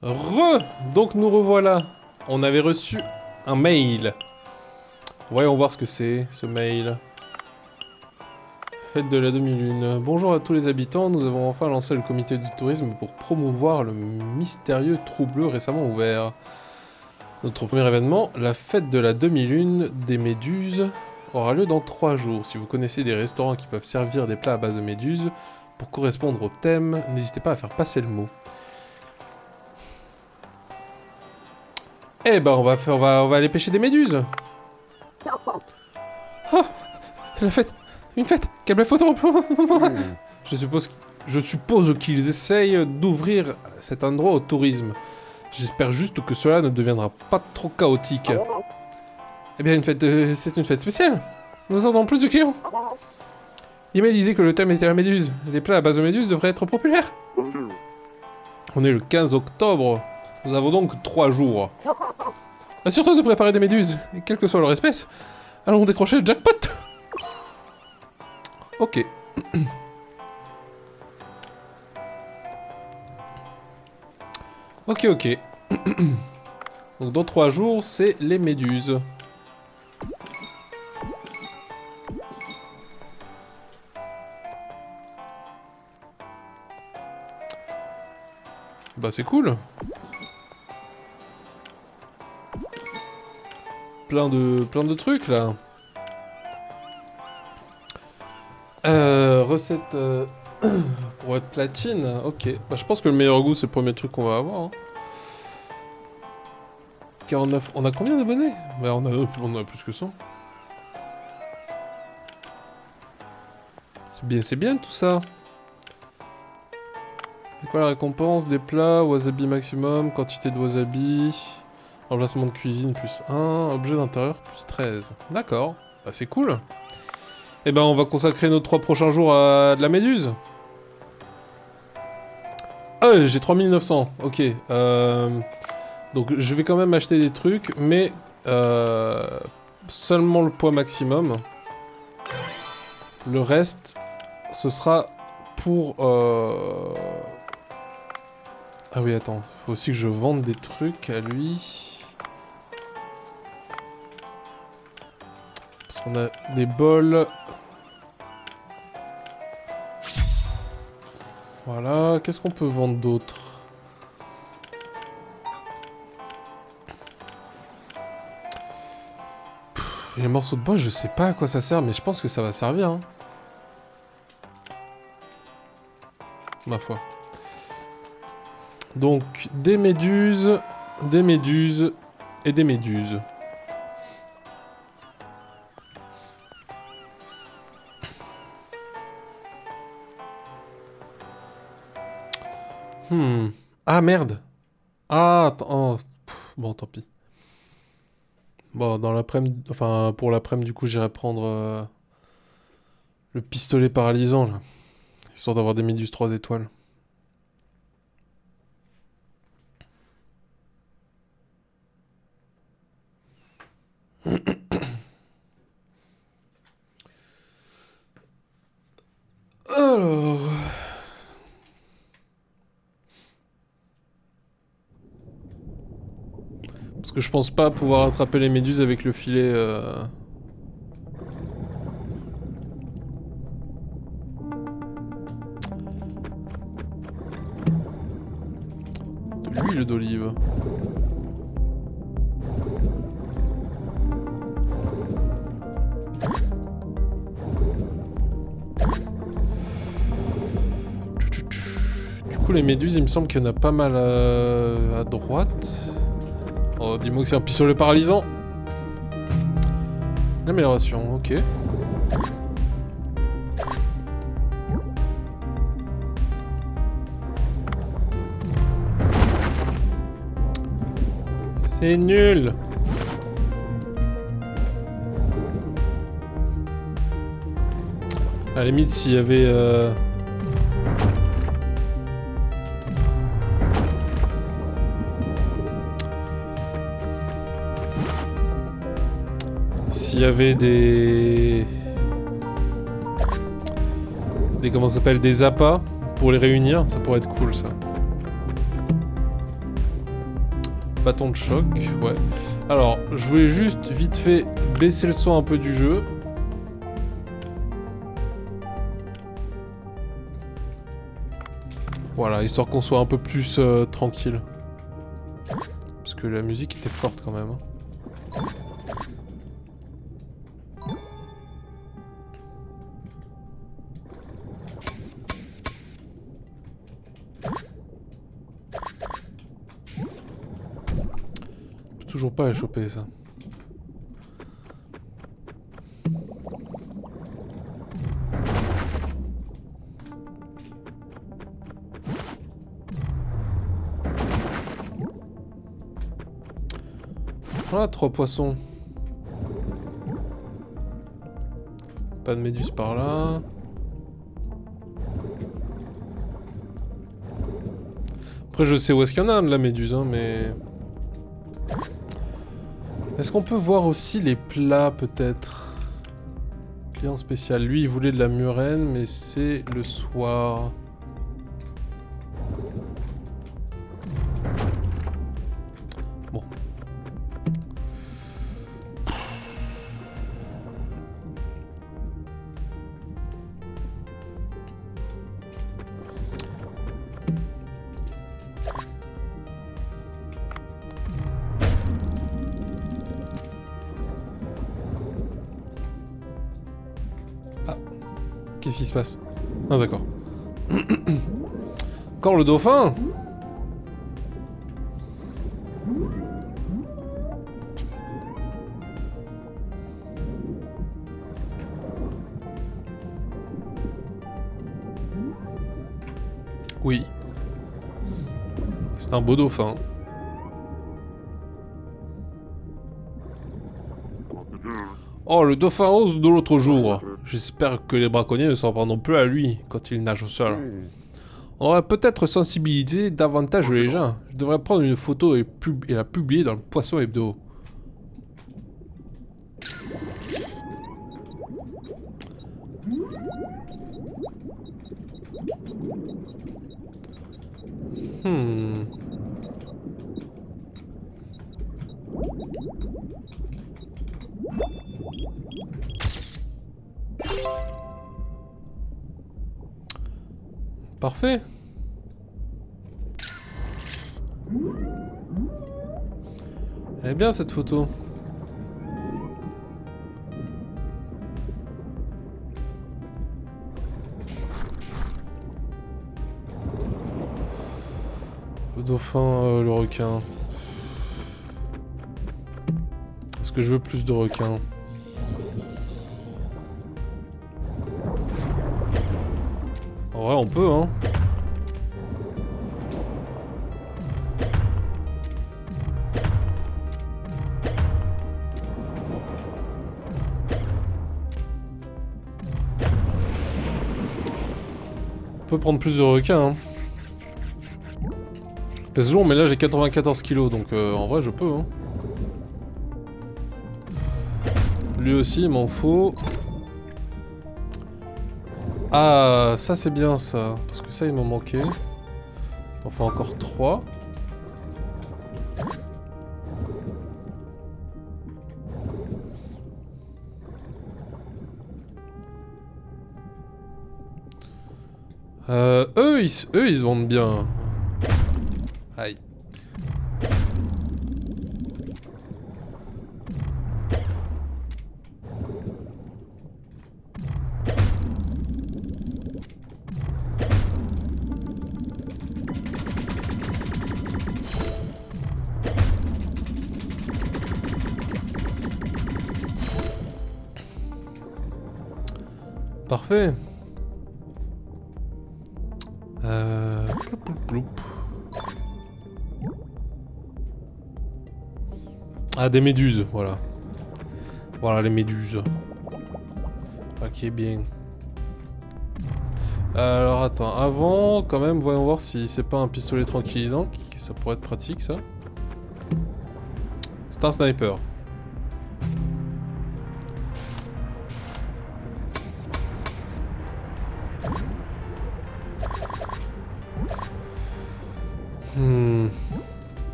Donc nous revoilà. On avait reçu un mail. Voyons voir ce que c'est, ce mail. Fête de la demi-lune. Bonjour à tous les habitants, nous avons enfin lancé le comité du tourisme pour promouvoir le mystérieux trou bleu récemment ouvert. Notre premier événement, la fête de la demi-lune des méduses, aura lieu dans 3 jours. Si vous connaissez des restaurants qui peuvent servir des plats à base de méduses, pour correspondre au thème, n'hésitez pas à faire passer le mot. Eh ben on va aller pêcher des méduses. Oh, la fête, une fête, quelle belle photo. Je suppose qu'ils essayent d'ouvrir cet endroit au tourisme. J'espère juste que cela ne deviendra pas trop chaotique. Eh bien, c'est une fête spéciale. Nous attendons plus de clients. Email disait que le thème était la méduse. Les plats à base de méduse devraient être populaires. On est le 15 octobre. Nous avons donc 3 jours. Assure-toi de préparer des méduses, et quelle que soit leur espèce. Allons décrocher le jackpot. Ok. Ok. Donc dans 3 jours, c'est les méduses. Bah c'est cool. Plein de trucs là. Recette pour être platine. Ok. Bah je pense que le meilleur goût c'est le premier truc qu'on va avoir. Hein. 49. On a combien d'abonnés? Bah on a plus que 100. C'est bien tout ça. C'est quoi la récompense? Des plats, wasabi maximum, quantité de wasabi, emplacement de cuisine plus 1, objet d'intérieur plus 13. D'accord, bah c'est cool. Et ben on va consacrer nos 3 prochains jours à de la méduse. Ah j'ai 3900, ok. Donc je vais quand même acheter des trucs, mais seulement le poids maximum. Le reste, ce sera pour... Ah oui, attends, faut aussi que je vende des trucs à lui. Parce qu'on a des bols. Voilà, qu'est-ce qu'on peut vendre d'autre? Les morceaux de bois, je sais pas à quoi ça sert, mais je pense que ça va servir. Hein. Ma foi. Donc, des méduses et des méduses. Ah, merde. Ah, attends. Oh, bon, tant pis. Bon, dans l'après-midi... Enfin, pour l'après-midi, du coup, j'irai prendre le pistolet paralysant, là. Histoire d'avoir des méduses 3 étoiles. Alors... Parce que je pense pas pouvoir attraper les méduses avec le filet... de l'huile d'olive. Du coup, les méduses, il me semble qu'il y en a pas mal à droite. Oh, dis-moi que c'est un pistolet paralysant. L'amélioration, ok. C'est nul. À la limite, s'il y avait... S'il y avait des... Comment ça s'appelle? Des appâts pour les réunir, ça pourrait être cool ça. bâton de choc, ouais. Alors, je voulais juste vite fait baisser le son un peu du jeu. Voilà, histoire qu'on soit un peu plus tranquille. Parce que la musique était forte quand même. Hein. Toujours pas à choper ça. Voilà, 3 poissons. Pas de méduse par là. Après, je sais où est-ce qu'il y en a de la méduse, hein, mais... Est-ce qu'on peut voir aussi les plats, peut-être? Client spécial. Lui, il voulait de la murène, mais c'est le soir. Bon. Qu'est-ce qui se passe? Ah d'accord. Encore le dauphin? Oui. C'est un beau dauphin. Oh, le dauphin rose de l'autre jour. J'espère que les braconniers ne s'en prendront plus à lui quand il nage au sol. On aurait peut-être sensibilisé davantage les gens. Je devrais prendre une photo et la publier dans le Poisson Hebdo. Parfait. Elle est bien cette photo. Le dauphin, le requin. Est-ce que je veux plus de requins? En vrai, on peut, hein. On peut prendre plus de requins, hein. Pèse lourd, mais là j'ai 94 kilos, donc en vrai je peux, hein. Lui aussi, il m'en faut. Ah, ça c'est bien ça. Parce que ça, il m'en manquait. On fait encore 3. Eux, ils se vendent bien. Aïe. Parfait. Ploup, ploup, ploup. Ah, des méduses, voilà. Voilà les méduses. Ok, bien. Alors attends, avant, quand même, voyons voir si c'est pas un pistolet tranquillisant, ça pourrait être pratique ça. C'est un sniper.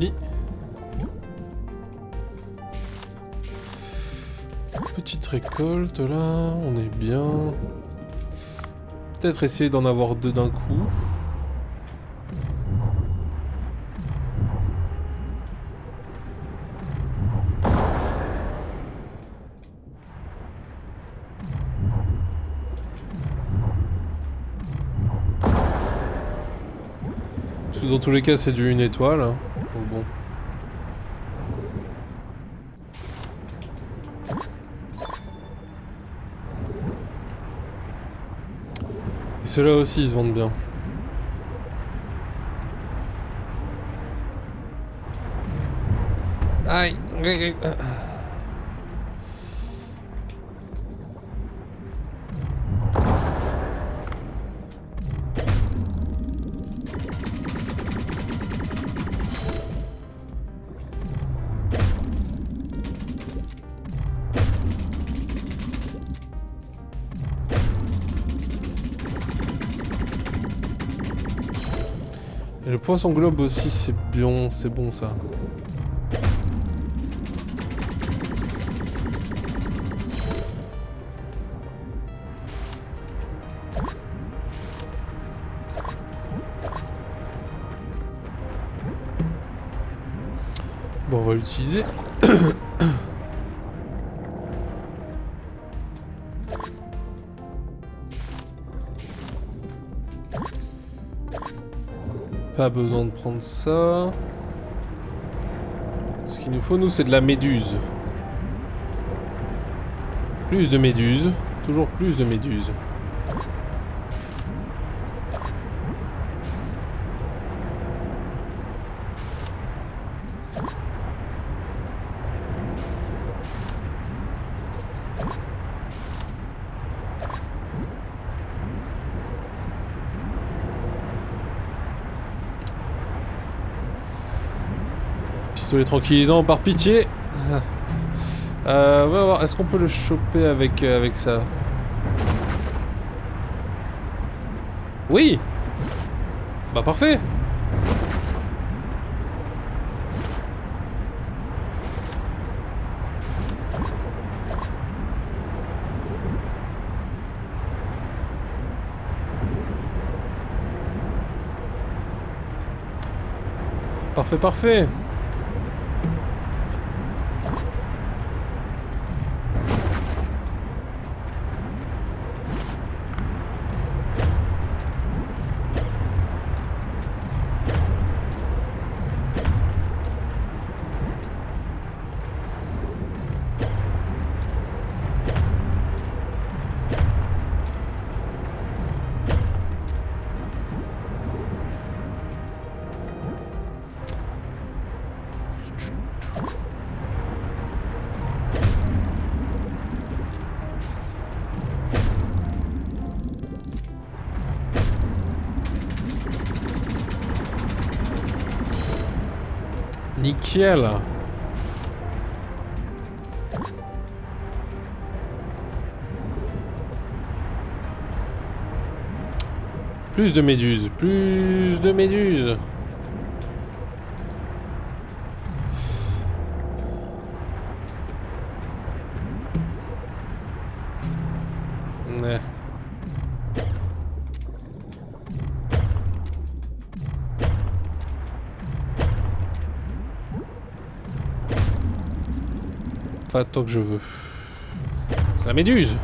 Merci. Petite récolte là, on est bien. Peut-être essayer d'en avoir 2 d'un coup. Parce que dans tous les cas c'est du 1 étoile. Hein. Donc bon. Et ceux-là aussi ils se vendent bien. Aïe. Et le poisson globe aussi c'est bon ça. Bon, on va l'utiliser. Pas besoin de prendre ça. Ce qu'il nous faut, nous, c'est de la méduse. Plus de méduses. Toujours plus de méduses. Pistolet tranquillisant, par pitié. On va voir, est-ce qu'on peut le choper avec ça? Oui. Bah parfait. Parfait, parfait. Nickel. Plus de méduses, plus de méduses. Ouais. Pas tant que je veux. C'est la méduse.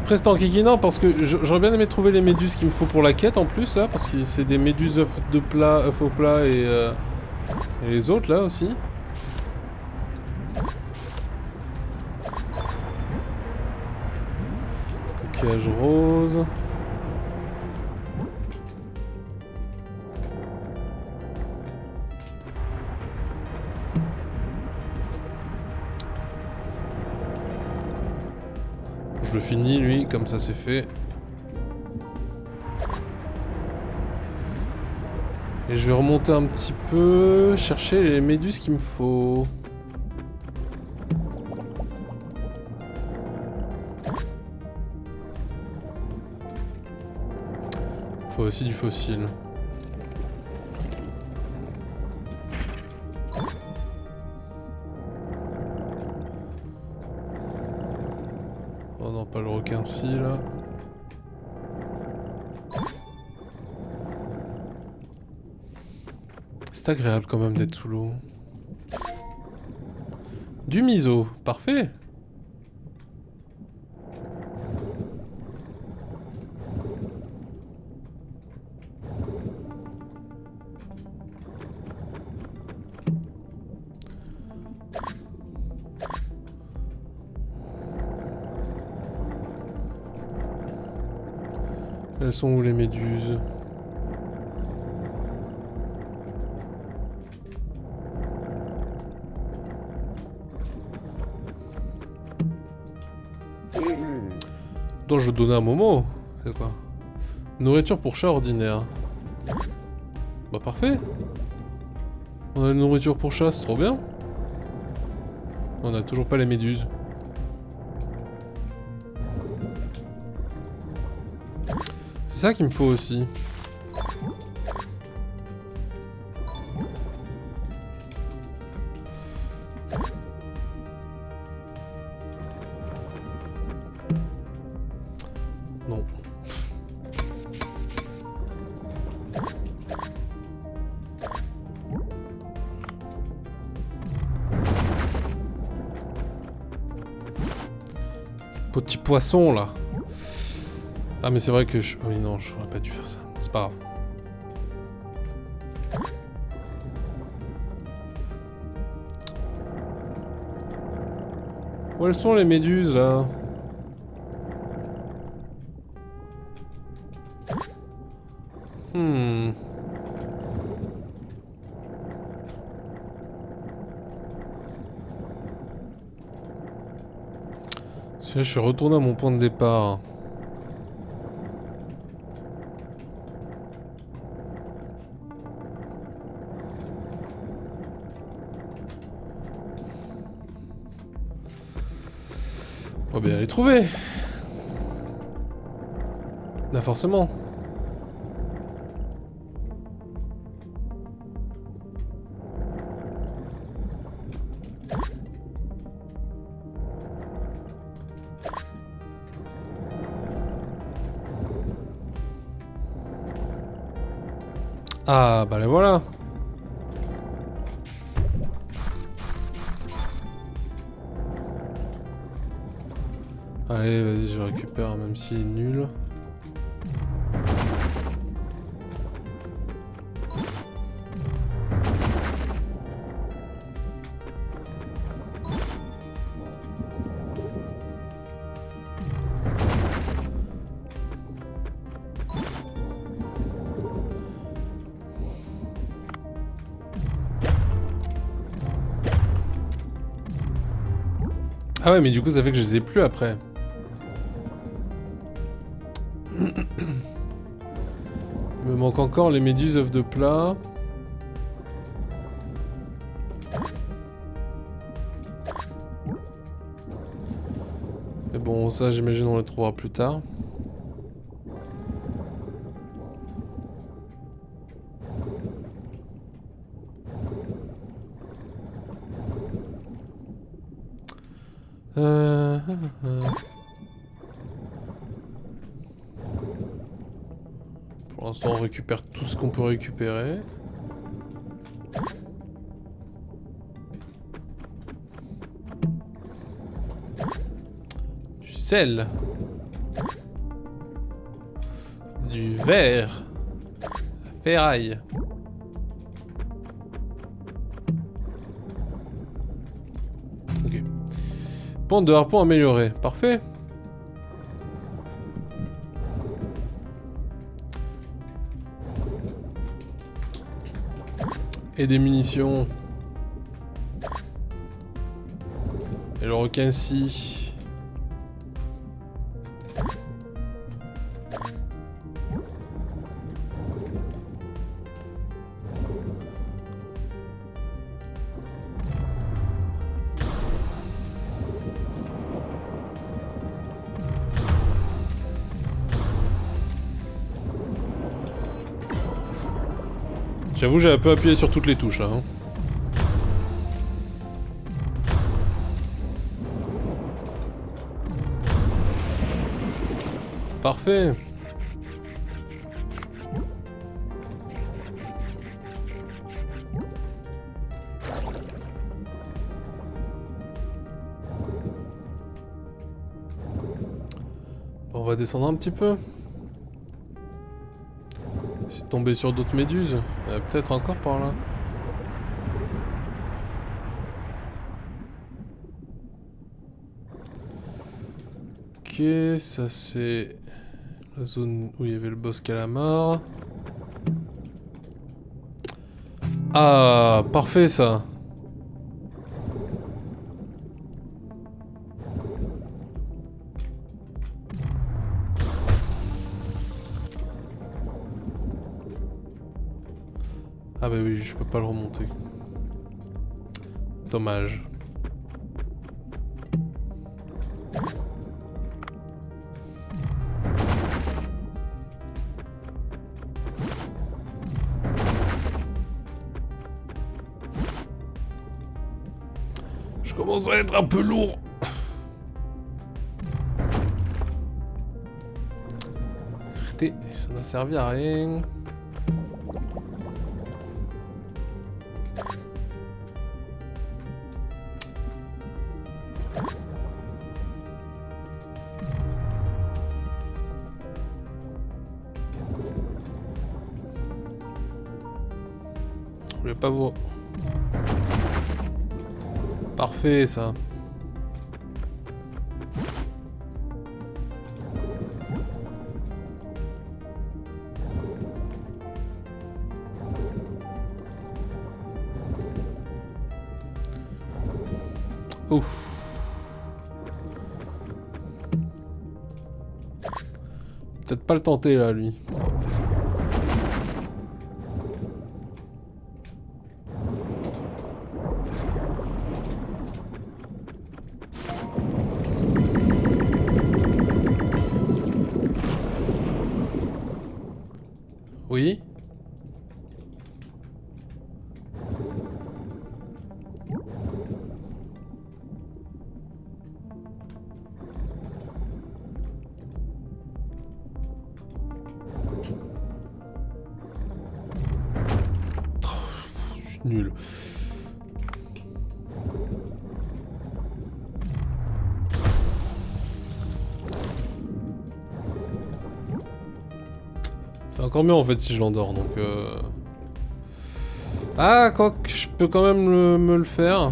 Presque en kikinant parce que j'aurais bien aimé trouver les méduses qu'il me faut pour la quête en plus là, parce que c'est des méduses œufs au plat et les autres là aussi. Coquillage rose. Je le finis lui, comme ça c'est fait. Et je vais remonter un petit peu, chercher les méduses qu'il me faut. Il faut aussi du fossile. Oh non, pas le requin-ci là. C'est agréable quand même d'être sous l'eau. Du miso, parfait. Elles sont où les méduses? Dois-je donner un Momo? C'est quoi? Nourriture pour chat ordinaire. Bah parfait. On a une nourriture pour chat, c'est trop bien. On a toujours pas les méduses. C'est ça qu'il me faut aussi. Non. Petit poisson là. Ah mais c'est vrai que je... Oui non, j'aurais pas dû faire ça. C'est pas grave. Où elles sont les méduses là? Là, je suis retourné à mon point de départ. On va bien les trouver. Là, forcément. Ah, bah les voilà. Allez, vas-y, je récupère, même s'il est nul. Ah ouais, mais du coup, ça fait que je les ai plus après. Il me manque encore les méduses œufs de plat. Mais bon, ça, j'imagine, on les trouvera plus tard. Pour l'instant, on récupère tout ce qu'on peut récupérer. Du sel. Du verre. La ferraille. Ok. Pente de harpon améliorée. Parfait. Et des munitions. Et le requin-ci. J'avoue, j'ai un peu appuyé sur toutes les touches, là. Hein. Parfait. On va descendre un petit peu. C'est tombé sur d'autres méduses. Peut-être encore par là. Ok, ça c'est la zone où il y avait le boss calamar. Ah, parfait ça. Ah bah oui, je peux pas le remonter. Dommage. Je commence à être un peu lourd. Ça n'a servi à rien. Je voulais pas vous... Parfait ça. Ouf. Peut-être pas le tenter là, lui. Oui. Je suis nul. C'est encore mieux en fait si je l'endors donc Ah, quoi que je peux quand même me le faire.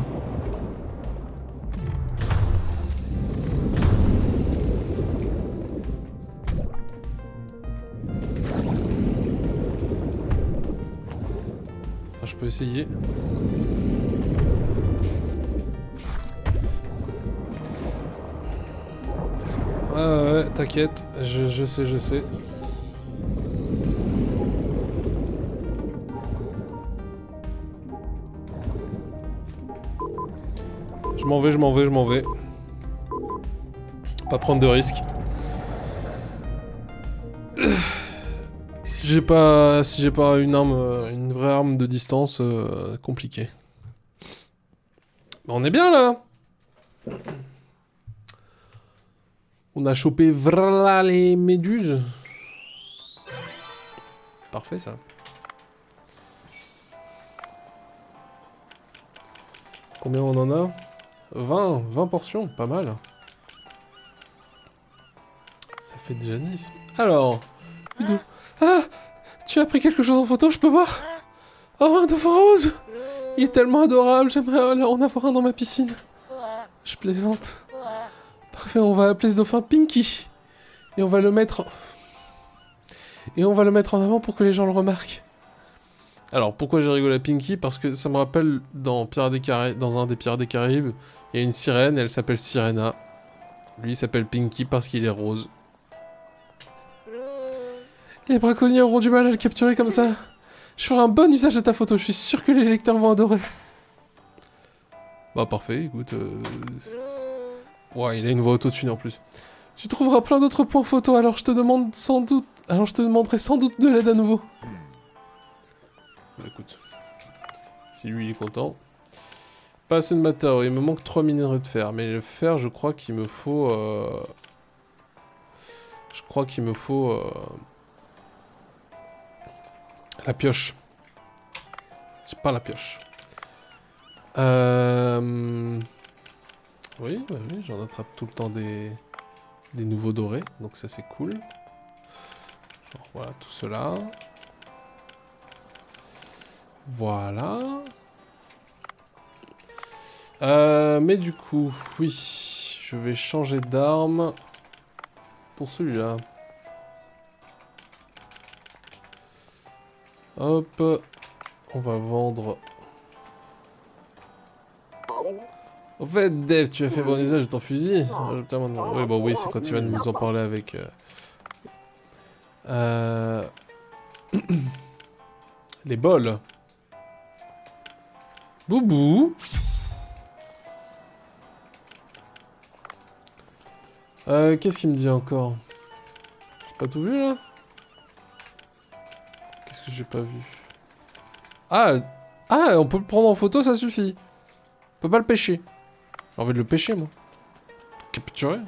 Enfin, je peux essayer. Ouais, t'inquiète, je sais, je sais. Je m'en vais, je m'en vais, je m'en vais. Pas prendre de risques. Si j'ai pas une arme, une vraie arme de distance, compliqué. Mais on est bien là. On a chopé voilà les méduses. Parfait ça. Combien on en a? 20 portions, pas mal. Ça fait déjà 10. Alors, ah, tu as pris quelque chose en photo, je peux voir? Oh, un dauphin rose! Il est tellement adorable, j'aimerais en avoir un dans ma piscine. Je plaisante. Parfait, on va appeler ce dauphin Pinky. Et on va le mettre... en avant pour que les gens le remarquent. Alors, pourquoi j'ai rigolé à Pinky? Parce que ça me rappelle dans un des Pirates des Caraïbes, il y a une sirène, elle s'appelle Sirena. Lui, il s'appelle Pinky parce qu'il est rose. Les braconniers auront du mal à le capturer comme ça. Je ferai un bon usage de ta photo, je suis sûr que les lecteurs vont adorer. Bah parfait, écoute... Ouais, il a une voix auto-tune en plus. Tu trouveras plein d'autres points photo, alors je te demanderai sans doute de l'aide à nouveau. Bah écoute, Si lui il est content. Pas assez de matériaux, il me manque 3 minerais de fer. Mais le fer, je crois qu'il me faut... Je crois qu'il me faut... La pioche. J'ai pas la pioche. Oui, bah oui, j'en attrape tout le temps des nouveaux dorés. Donc ça c'est cool. Genre, voilà, tout cela. Voilà. Mais du coup, oui, je vais changer d'arme pour celui-là. Hop, on va vendre. Au fait, Dave, tu as fait bon usage de ton fusil. Oui, bon, oui, c'est quand tu vas nous en parler avec. Les bols. Boubou. Qu'est-ce qu'il me dit encore? J'ai pas tout vu là? Qu'est-ce que j'ai pas vu? Ah, on peut le prendre en photo, ça suffit. On peut pas le pêcher. J'ai envie de le pêcher, moi. Capturer.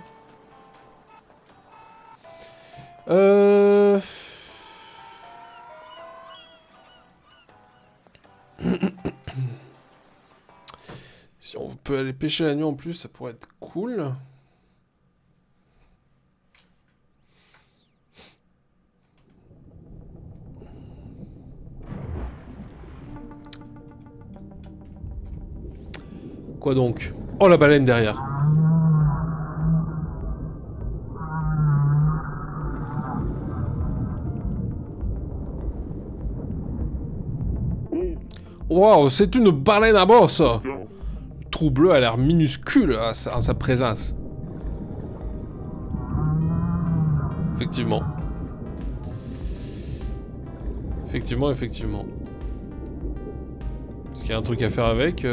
Si on peut aller pêcher la nuit en plus, ça pourrait être cool. Quoi donc? Oh, la baleine derrière. Waouh, c'est une baleine à bosse. Le trou bleu a l'air minuscule à sa présence. Effectivement. Effectivement. Est-ce qu'il y a un truc à faire avec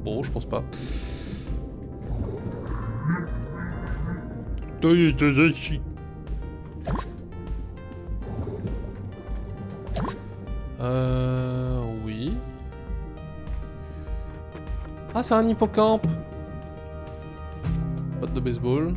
Bon, je pense pas. Oui. Ah, c'est un hippocampe. Botte de baseball.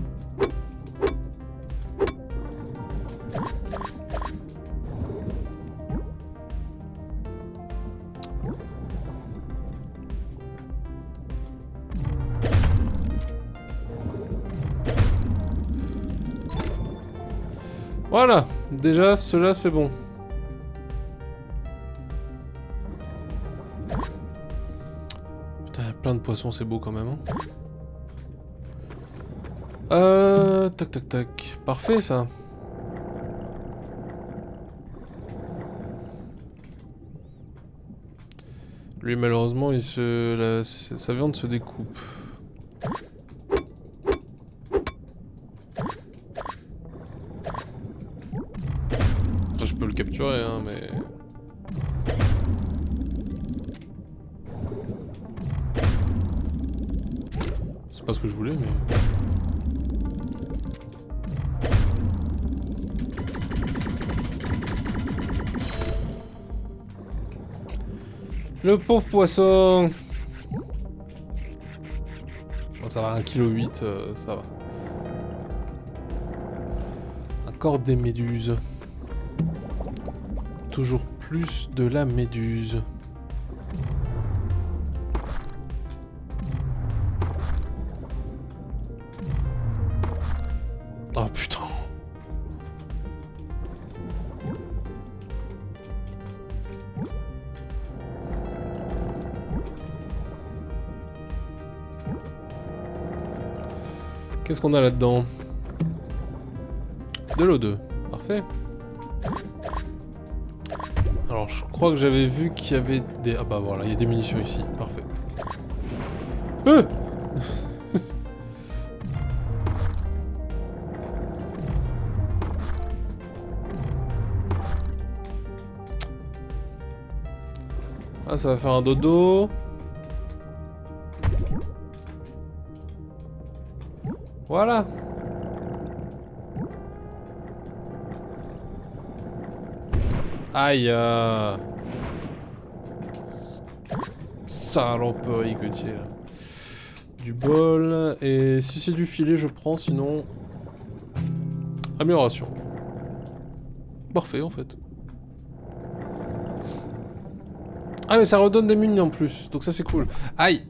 Voilà, déjà, cela c'est bon. Putain, il y a plein de poissons, c'est beau quand même. Hein. Tac. Parfait ça. Lui, malheureusement, sa viande se découpe. Je peux le capturer, hein, mais... C'est pas ce que je voulais, mais... Le pauvre poisson. Bon, ça va, 1,8 kg, ça va. Encore des méduses. Toujours plus de la méduse. Oh putain. Qu'est-ce qu'on a là-dedans? De l'O2. Parfait. Alors, je crois que j'avais vu qu'il y avait des... Ah bah voilà, il y a des munitions ici. Parfait. Ah, ça va faire un dodo. Voilà. Aïe. Saloperie que tu es là. Du bol. Et si c'est du filet, je prends. Sinon... Amélioration. Parfait, en fait. Ah, mais ça redonne des munitions en plus. Donc ça, c'est cool. Aïe.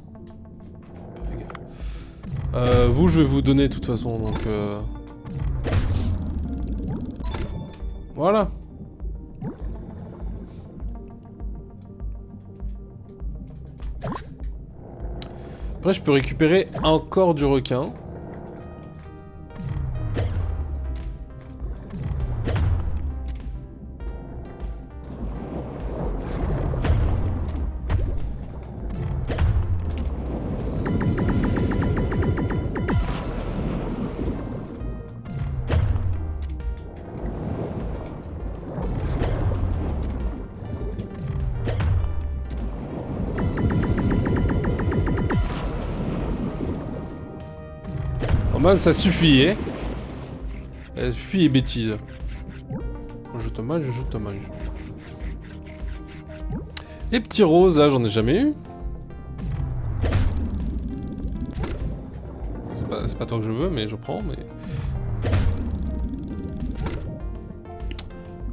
Pas fait gaffe. Vous, je vais vous donner de toute façon. Donc... Voilà. Après, je peux récupérer encore du requin. Ça suffit, hein. Ça suffit les bêtises. Je te mange, je te mange. Les petits roses, là, j'en ai jamais eu. C'est pas toi que je veux, mais je prends, mais...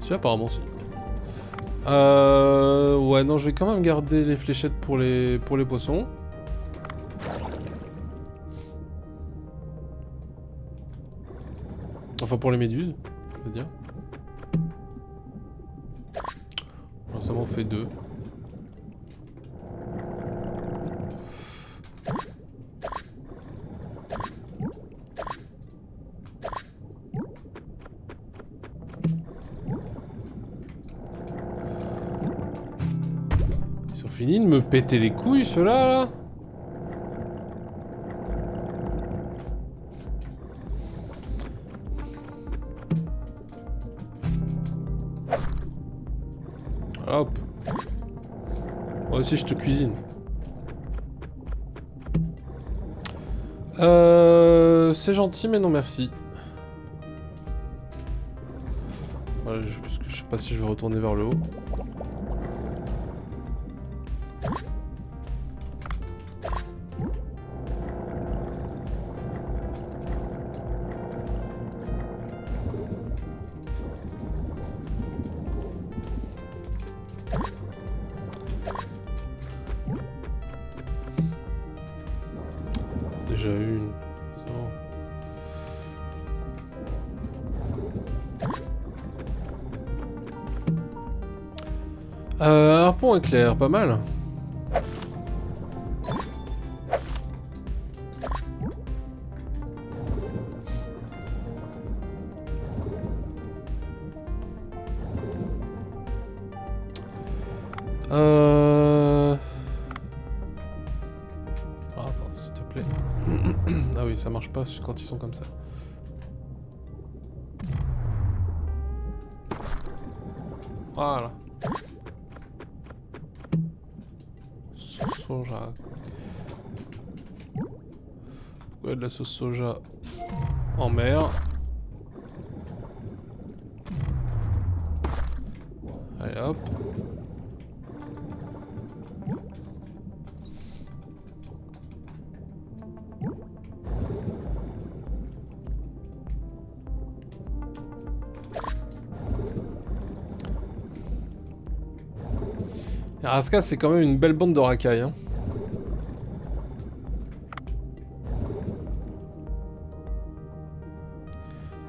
Si, apparemment, si. Ouais, non, je vais quand même garder les fléchettes pour les poissons. Enfin, pour les méduses, je veux dire. Bon, ça m'en fait 2. Ils ont fini de me péter les couilles, ceux-là, là. Hop. Moi aussi je te cuisine. C'est gentil mais non merci. Voilà, parce que je sais pas si je vais retourner vers le haut. Déjà une. C'est bon. Harpon éclair, pas mal. Attends, s'il te plaît. Ah oui, ça marche pas quand ils sont comme ça. Voilà. Sauce soja. Pourquoi il y a de la sauce soja en mer? Allez hop. Araska, c'est quand même une belle bande de racailles, hein.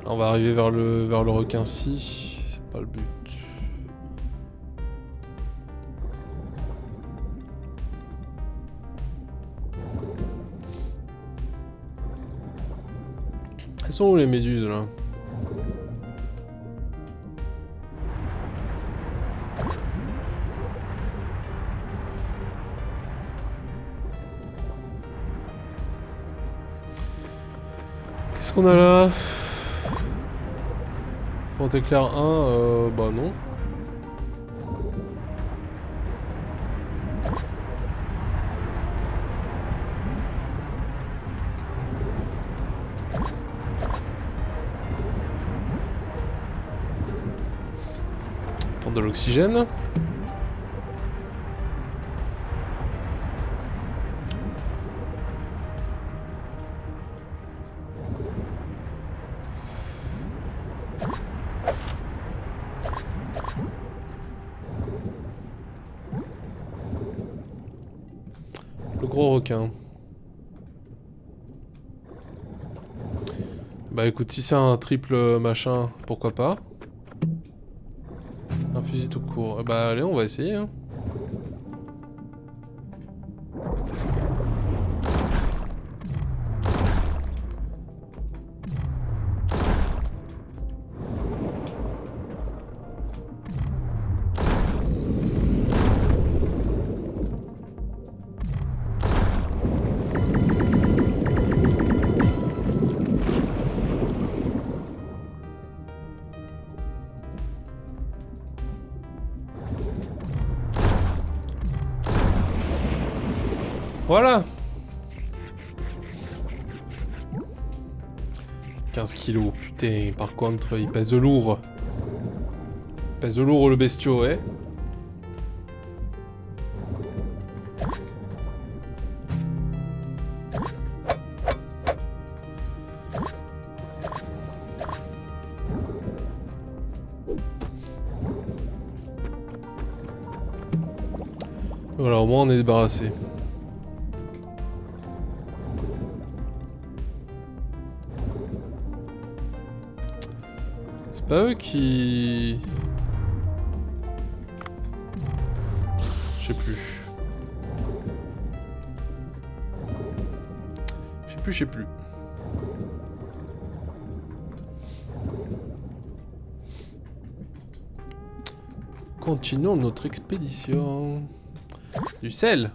On va arriver vers le requin-ci. C'est pas le but. Elles sont où les méduses là? Qu'est-ce qu'on a là? Quand t'éclaires 1, bah non. prendre de l'oxygène. Le gros requin. Bah écoute, si c'est un triple machin, pourquoi pas. Un fusil tout court. Bah allez, on va essayer. Hein. Voilà. 15 kilos, putain, par contre, il pèse lourd. Il pèse lourd le bestiau, ouais. Voilà, au moins on est débarrassé. C'est pas eux qui... Je sais plus. Je sais plus. Continuons notre expédition. Du sel.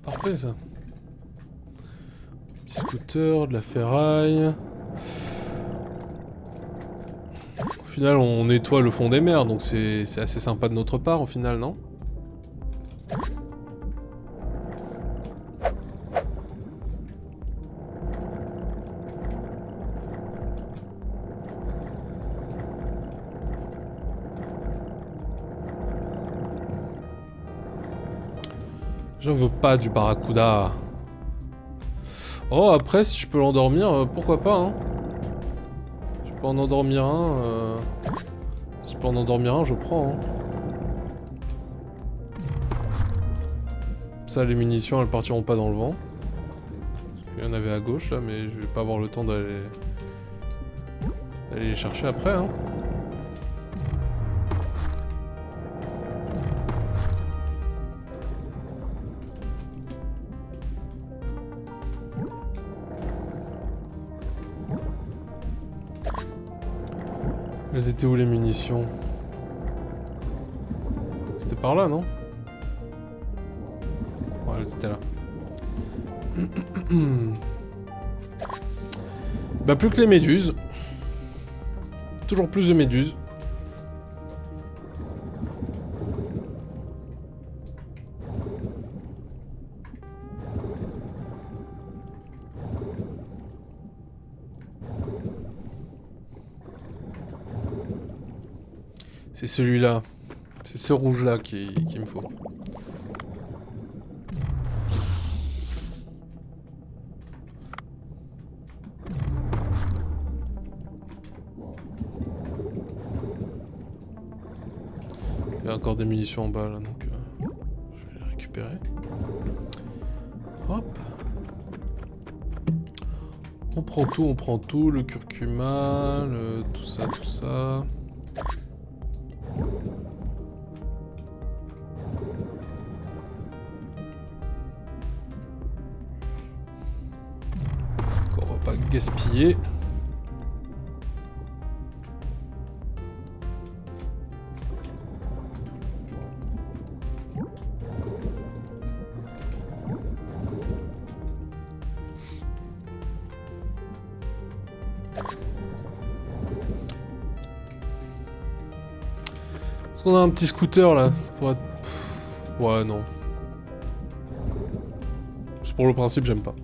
Parfait ça. Petit scooter, de la ferraille. Au final on nettoie le fond des mers, donc c'est assez sympa de notre part au final, non ? J'en veux pas du barracuda. Oh, après, si je peux l'endormir, pourquoi pas, hein. Je peux en endormir un. Si je peux en endormir un, je prends, hein. Ça, les munitions, elles partiront pas dans le vent. Il y en avait à gauche, là, mais je vais pas avoir le temps d'aller les chercher après, hein. Elles étaient où les munitions? C'était par là, non? Ouais, elles étaient là. Bah plus que les méduses. Toujours plus de méduses. C'est celui-là. C'est ce rouge-là qu'il me faut. Il y a encore des munitions en bas là, donc je vais les récupérer. Hop. On prend tout, le curcuma, tout ça, tout ça. On va pas gaspiller. Est-ce qu'on a un petit scooter là? Ça pourrait être... Ouais, non. Pour le principe, j'aime pas.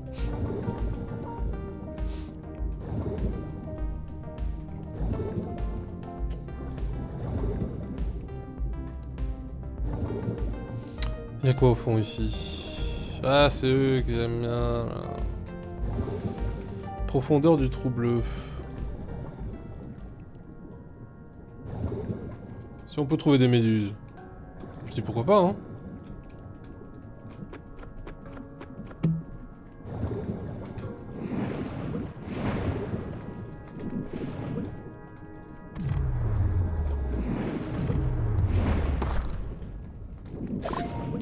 Y'a quoi au fond ici? Ah, c'est eux que j'aime bien. Là. Profondeur du trou bleu. Si on peut trouver des méduses. Je dis pourquoi pas, hein.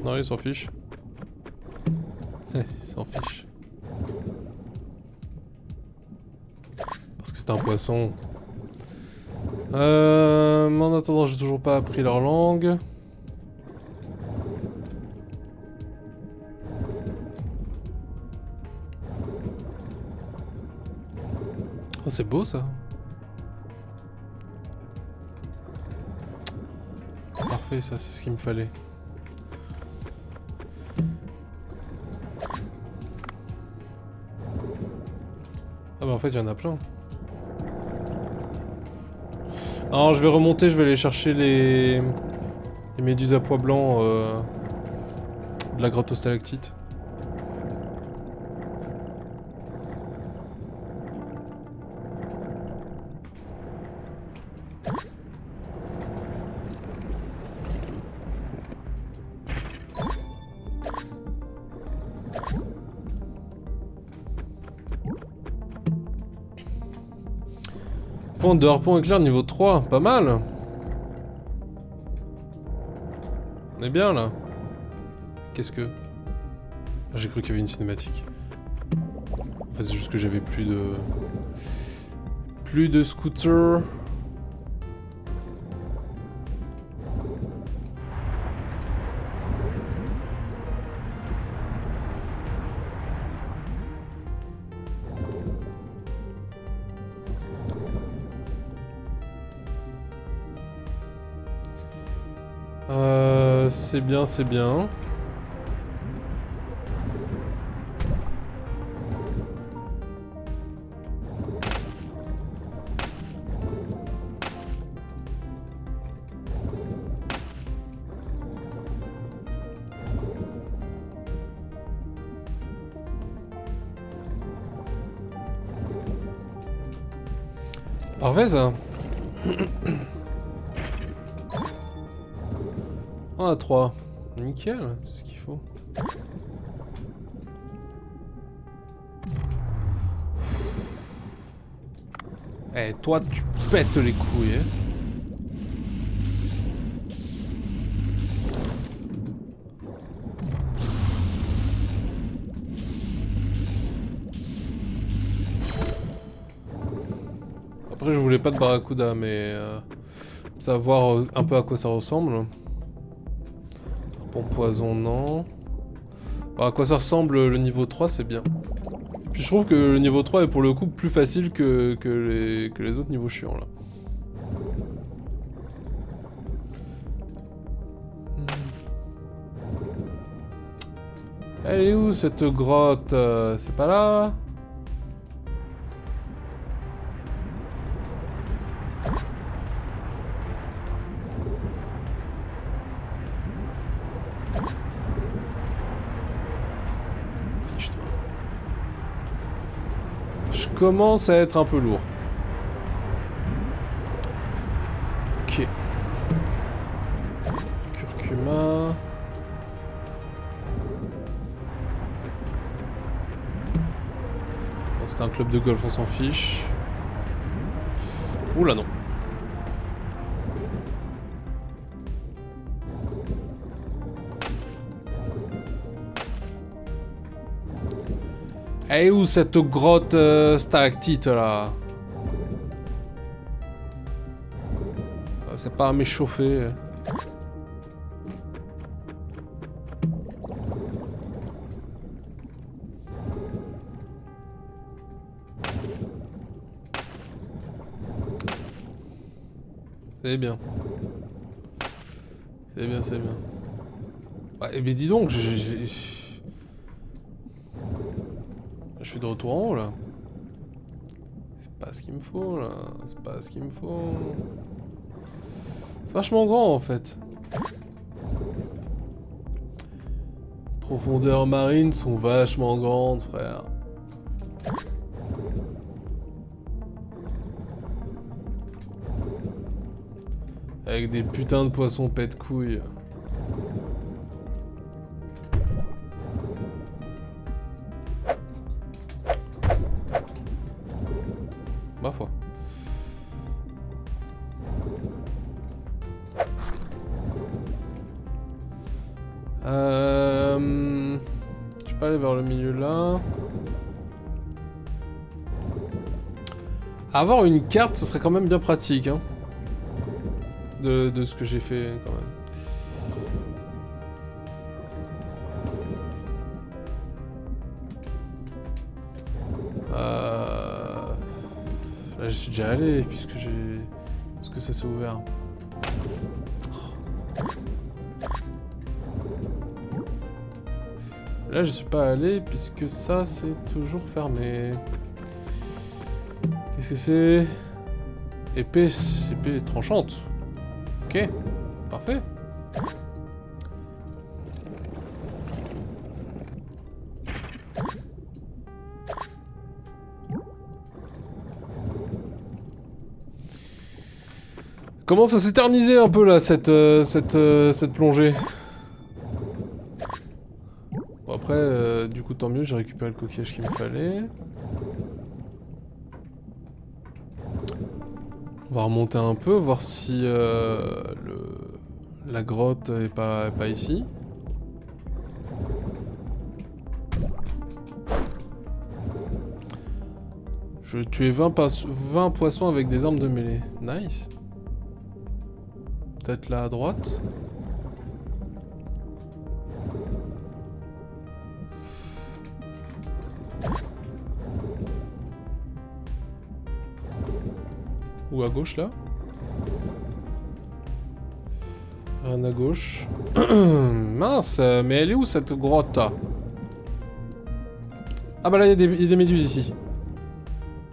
Non, il s'en fiche. Il s'en fiche. Parce que c'est un poisson. Mais en attendant, j'ai toujours pas appris leur langue. Oh, c'est beau ça. Parfait, ça, c'est ce qu'il me fallait. Ah bah en fait il y en a plein. Alors je vais remonter, je vais aller chercher les méduses à pois blancs de la grotte aux stalactites. Pont de harpon éclair niveau 3, pas mal. On est bien là. Qu'est-ce que... J'ai cru qu'il y avait une cinématique. En fait c'est juste que j'avais plus de... Plus de scooter. C'est bien, c'est bien. Parfait ça. On a 3. Nickel, c'est ce qu'il faut. Eh, toi, tu pètes les couilles, hein. Après, je voulais pas de barracuda, mais... savoir un peu à quoi ça ressemble. Bon, poison, non. Alors, à quoi ça ressemble le niveau 3, c'est bien. Puis je trouve que le niveau 3 est pour le coup plus facile que les autres niveaux chiants, là. Elle est où, cette grotte? C'est pas là? Je commence à être un peu lourd. Ok. Curcuma. Bon, c'est un club de golf, on s'en fiche. Oula non. Elle est où cette grotte stalactite là? C'est pas à m'échauffer. C'est bien. C'est bien, c'est bien. Ouais, mais dis donc, suis de retour en haut là. C'est pas ce qu'il me faut là. C'est pas ce qu'il me faut. C'est vachement grand en fait. Profondeurs marines sont vachement grandes, frère. Avec des putains de poissons pète-couilles. Ma foi. Je peux aller vers le milieu là. Avoir une carte, ce serait quand même bien pratique, hein. De ce que j'ai fait, quand même. Là, j'y suis déjà allé, puisque ça s'est ouvert. Là, je suis pas allé, puisque ça, c'est toujours fermé. Qu'est-ce que c'est? Épée tranchante. Ok, parfait. Commence à s'éterniser un peu là, cette plongée. Bon après, du coup tant mieux, j'ai récupéré le coquillage qu'il me fallait. On va remonter un peu, voir si la grotte est pas ici. Je tuais 20 poissons avec des armes de mêlée. Nice. Peut-être là à droite. Ou à gauche là. Rien à gauche. Mince, mais elle est où cette grotte? Ah bah là il y a des méduses ici.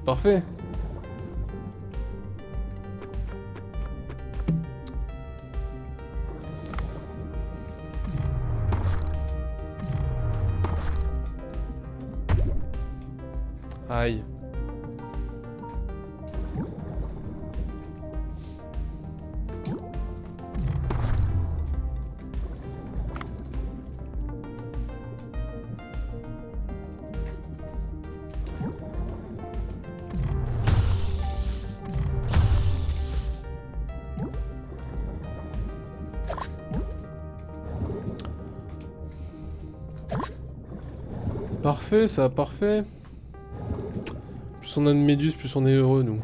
Parfait. Aïe. Parfait, ça, parfait. Plus on a de méduses, plus on est heureux, nous.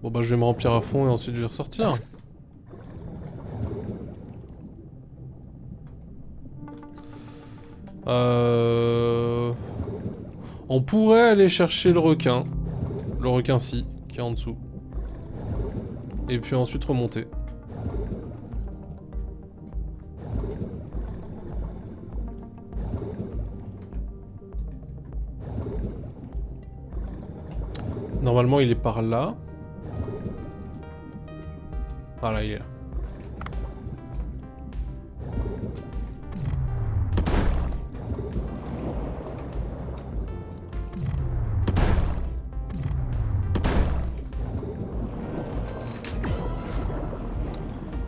Bon bah je vais me remplir à fond et ensuite je vais ressortir. On pourrait aller chercher le requin. Le requin-ci, qui est en dessous. Et puis ensuite remonter. Normalement il est par là. Voilà, il est là.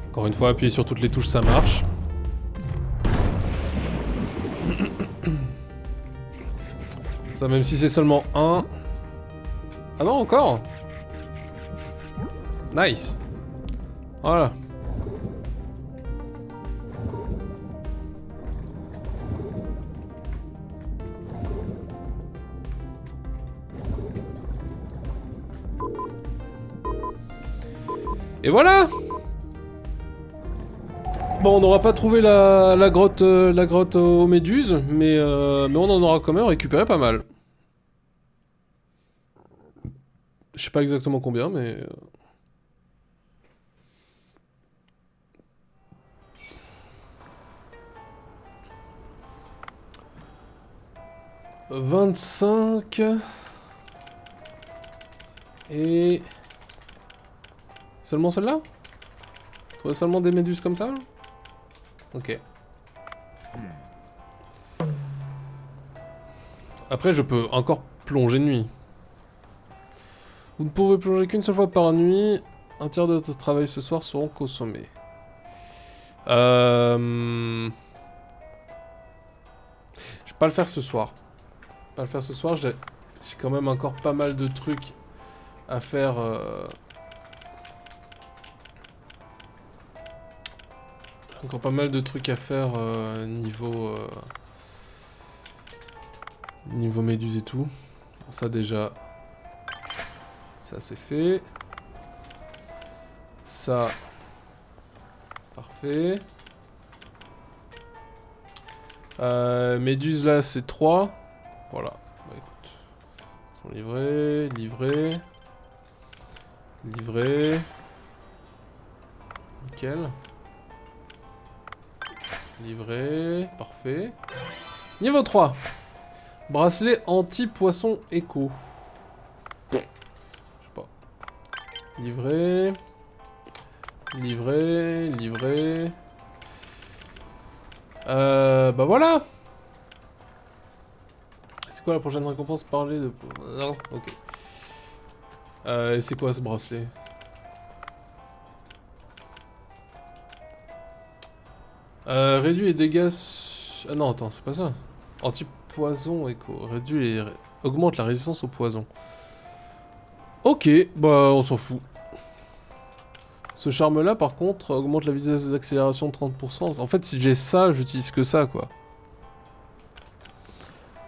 Encore une fois, appuyer sur toutes les touches, ça marche. Ça, même si c'est seulement un... Ah non, encore. Nice. Voilà. Et voilà. Bon, on n'aura pas trouvé la grotte aux méduses, mais on en aura quand même récupéré pas mal. Je sais pas exactement combien, mais... 25... Et... Seulement celle-là? Trouver seulement des méduses comme ça? Ok. Après, je peux encore plonger de nuit. Vous ne pouvez plonger qu'une seule fois par nuit. Un tiers de votre travail ce soir seront consommés. Je vais pas le faire ce soir. Pas le faire ce soir, j'ai quand même encore pas mal de trucs à faire. Encore pas mal de trucs à faire niveau niveau méduse et tout. Bon, ça déjà, ça c'est fait. Ça, parfait. Méduse là c'est 3. Voilà. Bah écoute. Ils sont livrés, livrés. Livrés. Nickel. Livré, parfait. Niveau 3. Bracelet anti-poisson éco. Je sais pas. Livré. Livré, livré. Bah voilà. C'est quoi la prochaine récompense? Parler de... Non, ok. Et c'est quoi ce bracelet? Réduit les dégâts... Ah non, attends, c'est pas ça. Anti-poison éco. Réduit les... Augmente la résistance au poison. Ok, bah on s'en fout. Ce charme-là, par contre, augmente la vitesse d'accélération de 30%. En fait, si j'ai ça, j'utilise que ça, quoi.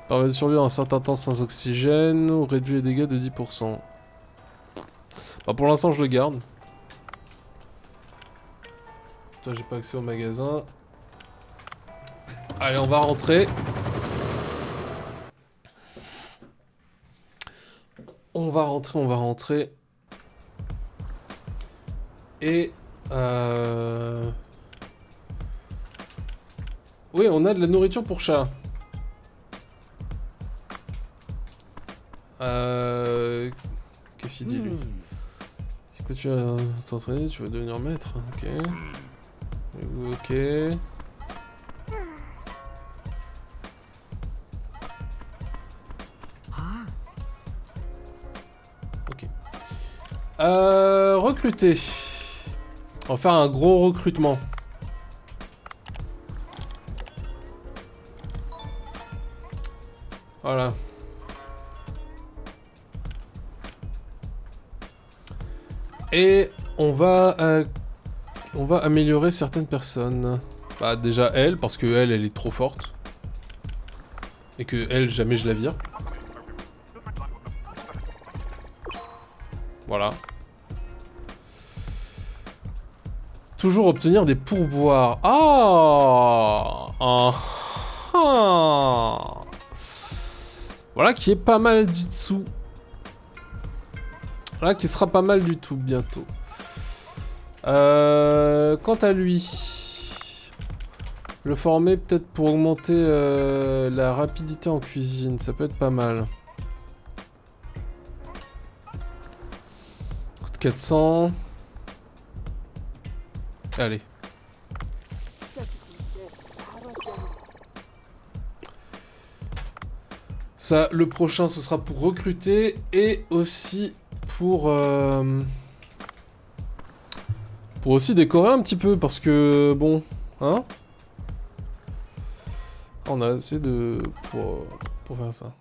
Permet de survivre un certain temps sans oxygène, ou réduit les dégâts de 10%. Bah pour l'instant, je le garde. Toi, j'ai pas accès au magasin. Allez, on va rentrer. On va rentrer. Et... Oui, on a de la nourriture pour chat. Qu'est-ce qu'il dit, lui? C'est que tu vas t'entraîner, tu vas devenir maître. Ok. Ok. Ok. Recruter. On va faire un gros recrutement. Voilà. Et on va améliorer certaines personnes. Bah déjà elle, parce que elle est trop forte. Et que elle, jamais je la vire. Voilà. Toujours obtenir des pourboires. Ah, voilà qui est pas mal du dessous. Voilà qui sera pas mal du tout bientôt. Quant à lui, le former peut-être pour augmenter la rapidité en cuisine, ça peut être pas mal. Coûte 400. Allez. Ça, le prochain, ce sera pour recruter et aussi pour aussi décorer un petit peu parce que bon, hein, on a assez de pour faire ça.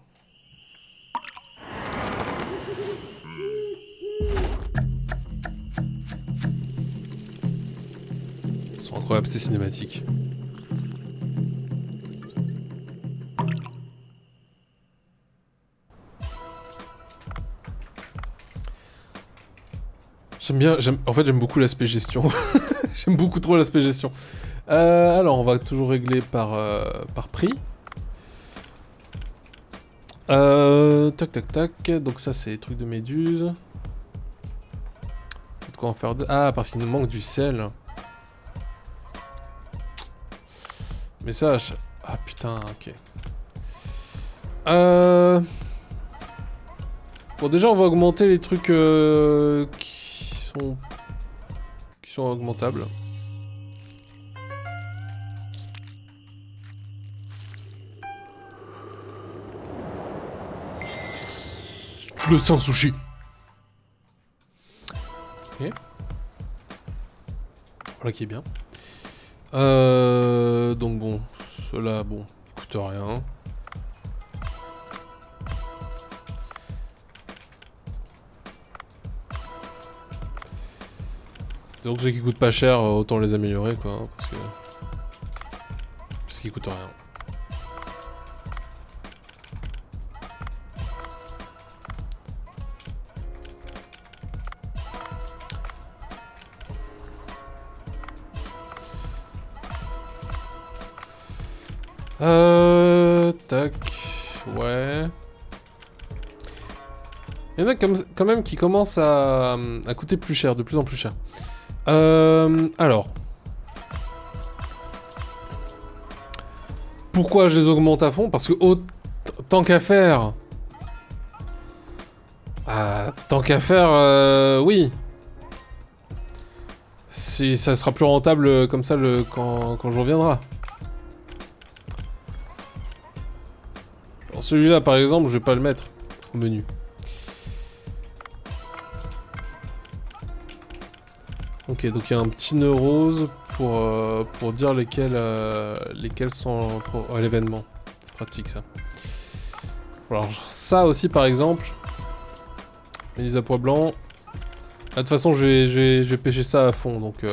Ils sont incroyables ces cinématiques. En fait j'aime beaucoup l'aspect gestion. J'aime beaucoup trop l'aspect gestion. Alors on va toujours régler par prix. Tac tac tac. Donc ça c'est les trucs de méduse. De quoi en faire deux. Ah parce qu'il nous manque du sel. Mais ça... Ah putain ok. Bon, déjà, on va augmenter les trucs qui sont augmentables. Le sang sushi. Ok. Voilà qui est bien. Donc bon, cela, bon, coûte rien. Donc ceux qui coûtent pas cher, autant les améliorer quoi, hein, parce qu'ils coûtent rien. Tac, ouais. Il y en a quand même qui commencent à coûter plus cher, de plus en plus cher. Alors. Pourquoi je les augmente à fond? Parce que tant qu'à faire... tant qu'à faire, oui. Si ça sera plus rentable comme ça quand je reviendrai. Celui-là, par exemple, je vais pas le mettre au menu. Ok, donc il y a un petit nœud rose pour dire lesquels sont à l'événement. C'est pratique, ça. Alors, ça aussi, par exemple. Mise à pois blanc. Là, de toute façon, je vais pêcher ça à fond, donc...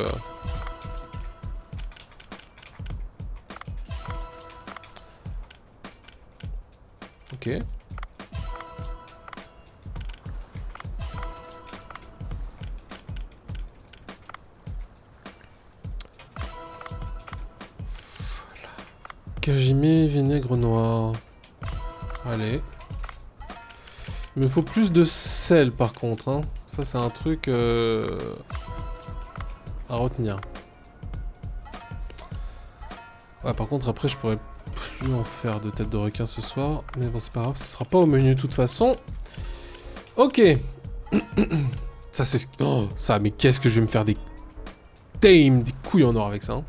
Ok. Cajimé, vinaigre noir. Allez. Il me faut plus de sel par contre. Hein. Ça c'est un truc à retenir. Ouais, par contre après je pourrais plus en faire de tête de requin ce soir. Mais bon c'est pas grave, ce sera pas au menu de toute façon. Ok. Ça c'est... Oh, ça, mais qu'est-ce que je vais me faire des couilles en or avec ça. Hein.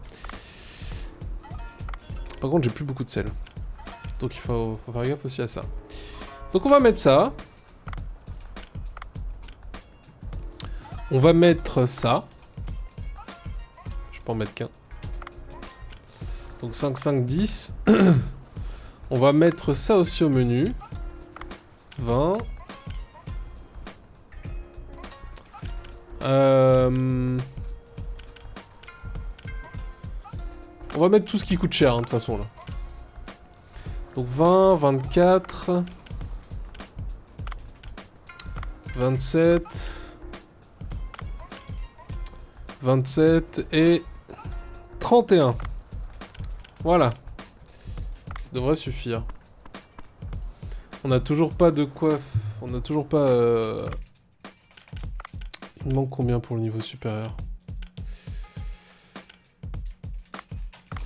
Par contre, j'ai plus beaucoup de sel. Donc il faut faire gaffe aussi à ça. Donc on va mettre ça. On va mettre ça. Je peux en mettre qu'un. Donc 5, 5, 10. On va mettre ça aussi au menu. 20. On va mettre tout ce qui coûte cher, hein, de toute façon, là. Donc 20, 24... 27... 27 et... 31. Voilà. Ça devrait suffire. On n'a toujours pas de quoi... On n'a toujours pas... Il manque combien pour le niveau supérieur?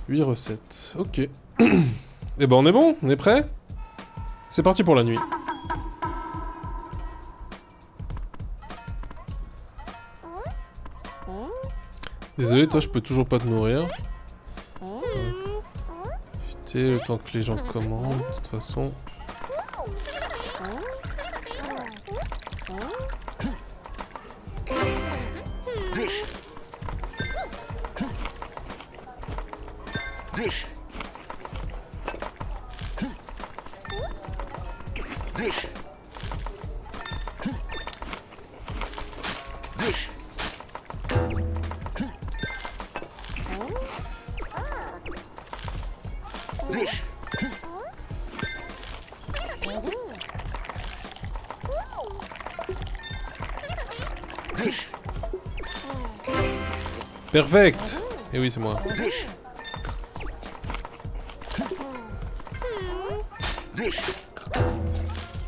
8 recettes. Ok. Et ben on est bon, on est prêt. C'est parti pour la nuit. Désolé, toi je peux toujours pas te nourrir. Putain, le temps que les gens commandent, de toute façon. Perfect. Et oui, c'est moi.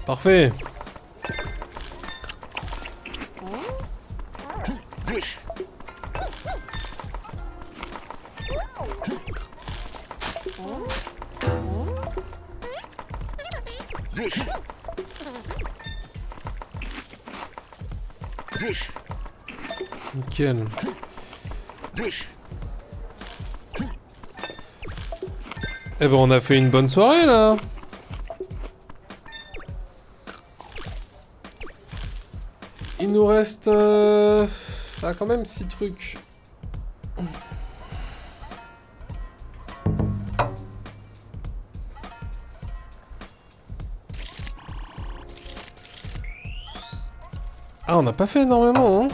Parfait. Nickel. Eh ben on a fait une bonne soirée là. Il nous reste ah, quand même 6 trucs. Ah, on n'a pas fait énormément, hein.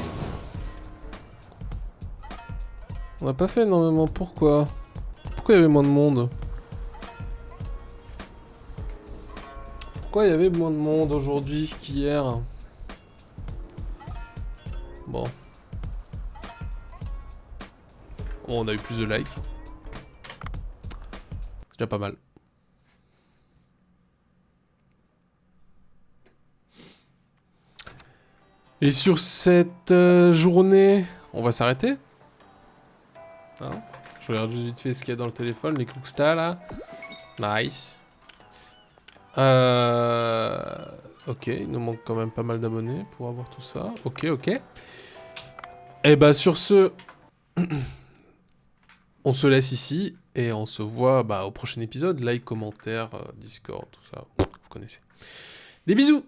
On n'a pas fait énormément, pourquoi? Pourquoi il y avait moins de monde? Pourquoi il y avait moins de monde aujourd'hui qu'hier? Bon. On a eu plus de likes. C'est déjà pas mal. Et sur cette journée, on va s'arrêter. Hein, je regarde juste vite fait ce qu'il y a dans le téléphone, les Cooksta là. Nice. Ok, il nous manque quand même pas mal d'abonnés pour avoir tout ça. Ok, ok. Et bah sur ce, on se laisse ici et on se voit au prochain épisode. Like, commentaire, Discord, tout ça, vous connaissez. Des bisous!